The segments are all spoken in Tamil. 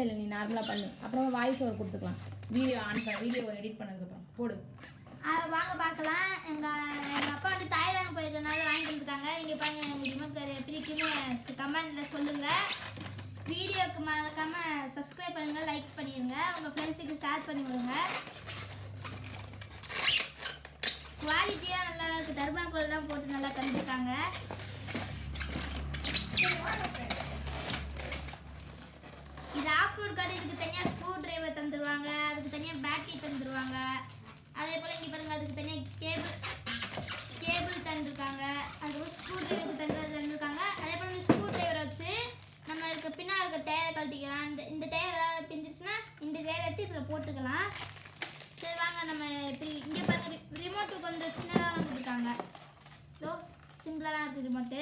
இல்லை நீ நார்மலாக பண்ணு, அப்புறமா வாய்ஸ் ஓவர் கொடுத்துக்கலாம். வீடியோ ஆன் பண்ண, வீடியோ எடிட் பண்ணதுக்கப்புறம் போடு. வாங்க பார்க்கலாம். எங்கள் அப்பா வந்து தாய்லாந்து போயிருக்கனால வாங்கிட்டு வந்துருக்காங்க. இங்கே பாருங்க, எங்கள் ரிமோட் கார் எப்படி இருக்குன்னு கமெண்ட்டில் சொல்லுங்கள். வீடியோக்கு மறக்காமல் சப்ஸ்கிரைப் பண்ணுங்கள், லைக் பண்ணிடுங்க, உங்கள் ஃப்ரெண்ட்ஸுக்கு ஷேர் பண்ணி விடுங்க. குவாலிட்டியாக நல்லா இருக்குது. தர்மாக்கோல் தான் போட்டு நல்லா தந்துருக்காங்க. இது ஆஃப்ரோட் கார். இதுக்கு தனியாக ஸ்க்ரூ டிரைவர் தந்துடுவாங்க, அதுக்கு தனியாக பேட்டரி தந்துடுவாங்க. அதே போல் இங்கே பாருங்கள், அதுக்கு தனியாக கேபிள் தந்துருக்காங்க. அதுக்கப்புறம் ஸ்க்ரூ டிரைவருக்கு தந்துருக்காங்க. அதே போல் இந்த ஸ்க்ரூ டிரைவரை வச்சு நம்ம இருக்க பின்னால் இருக்க டயரை கழட்டிக்கலாம். இந்த டயர் ஏதாவது பிஞ்சிச்சுன்னா இந்த டயரை எடுத்து இதில் போட்டுக்கலாம். சரி வாங்க, நம்ம இப்படி இங்கே பாருங்கள், ரிமோட்டு கொஞ்சம் சின்னதாக கொடுத்துருக்காங்க. இதோ சிம்பிளாக தான் இருக்குது ரிமோட்டு.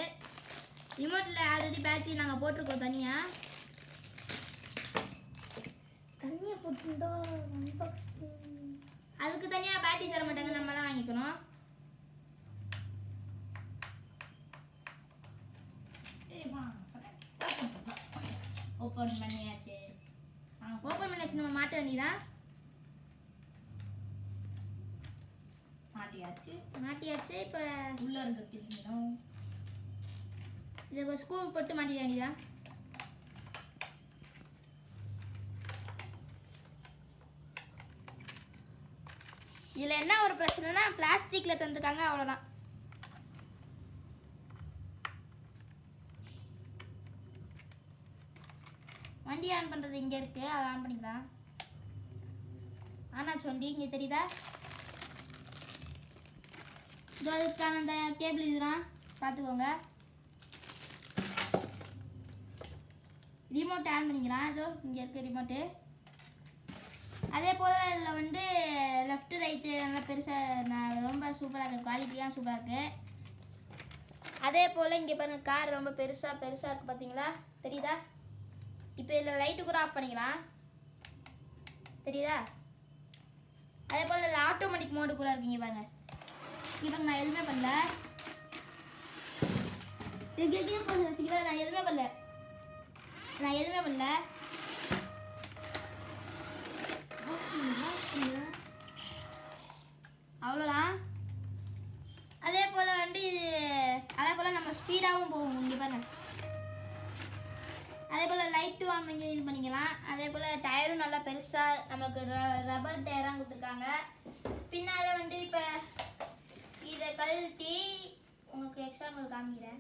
ரிமோட்டில் ஆல்ரெடி பேட்டரி நாங்கள் போட்டிருக்கோம் தனியாக போட்டுருந்தோம். அதுக்கு தனியாக பேட்டரி தர மாட்டாங்க, நம்ம தான் வாங்கிக்கணும். ஓப்பன் பண்ணியாச்சு. ஓப்பன் பண்ணியாச்சு, நம்ம மாட்ட வேண்டியதான். மாட்டியாச்சு. இப்போ உள்ளே இருக்க திரும்பிடும். இதை இப்போ ஸ்க்ரூ போட்டு மாட்டிட வேண்டியதான். இதில் என்ன ஒரு பிரச்சனைனா பிளாஸ்டிக்கில் தந்துருக்காங்க, அவ்வளோதான். வண்டி ஆன் பண்ணுறது இங்கே இருக்குது, அதை ஆன் பண்ணிக்கலாம். ஆனாச்சு வண்டி, இங்கே தெரியுதா? இதோ அதுக்கான அந்த கேபிள் இதுதான், பார்த்துக்கோங்க. ரிமோட் ஆன் பண்ணிக்கலாம். இதோ இங்கே இருக்குது ரிமோட்டு. அதே போல் இதில் வந்து லெஃப்ட்டு ரைட்டு நல்லா பெருசாக ரொம்ப சூப்பராக இருக்குது, குவாலிட்டியாக சூப்பராக இருக்குது. அதே போல் இங்கே பாருங்கள், கார் ரொம்ப பெருசாக இருக்குது, பார்த்தீங்களா? தெரியுதா? இப்போ இதில் லைட்டு கூட ஆஃப் பண்ணிக்கலாம், தெரியுதா? அதே போல் இதில் ஆட்டோமேட்டிக் மோடு கூட இருக்குங்க. பாருங்கள், இங்கே பாருங்க, நான் எதுவுமே பண்ணல. நான் எதுவுமே பண்ணல. அவ்வளோதான். அதே போல் வந்து அதே போல் நம்ம ஸ்பீடாகவும் போகும். இங்கே பாருங்க, அதே போல் லைட்டும் ஆன் பண்ணி இது பண்ணிக்கலாம். அதே போல் டயரும் நல்லா பெருசாக நமக்கு ரப்பர் டயராக கொடுத்துருக்காங்க. பின்னால் வந்து இப்போ இதை கழட்டி உங்களுக்கு எக்ஸாம்பிள் காமிக்கிறேன்.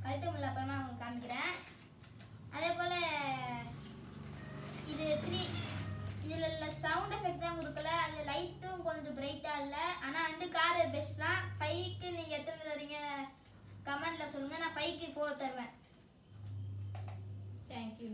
கழட்ட முடியல, அப்புறமா உங்களுக்கு காமிக்கிறேன். அதே போல் இது இதில் சவுண்ட் எஃபெக்ட் தான் கொடுக்கல. அது லைட்டும் கொஞ்சம் பிரைட்டாக இல்லை. ஆனால் வந்து காரு பெஸ்ட் தான். 5க்கு நீங்கள் எத்தனை தருவீங்க கமெண்ட்டில் சொல்லுங்கள். நான் 5க்கு 4 தருவேன். தேங்க்யூ.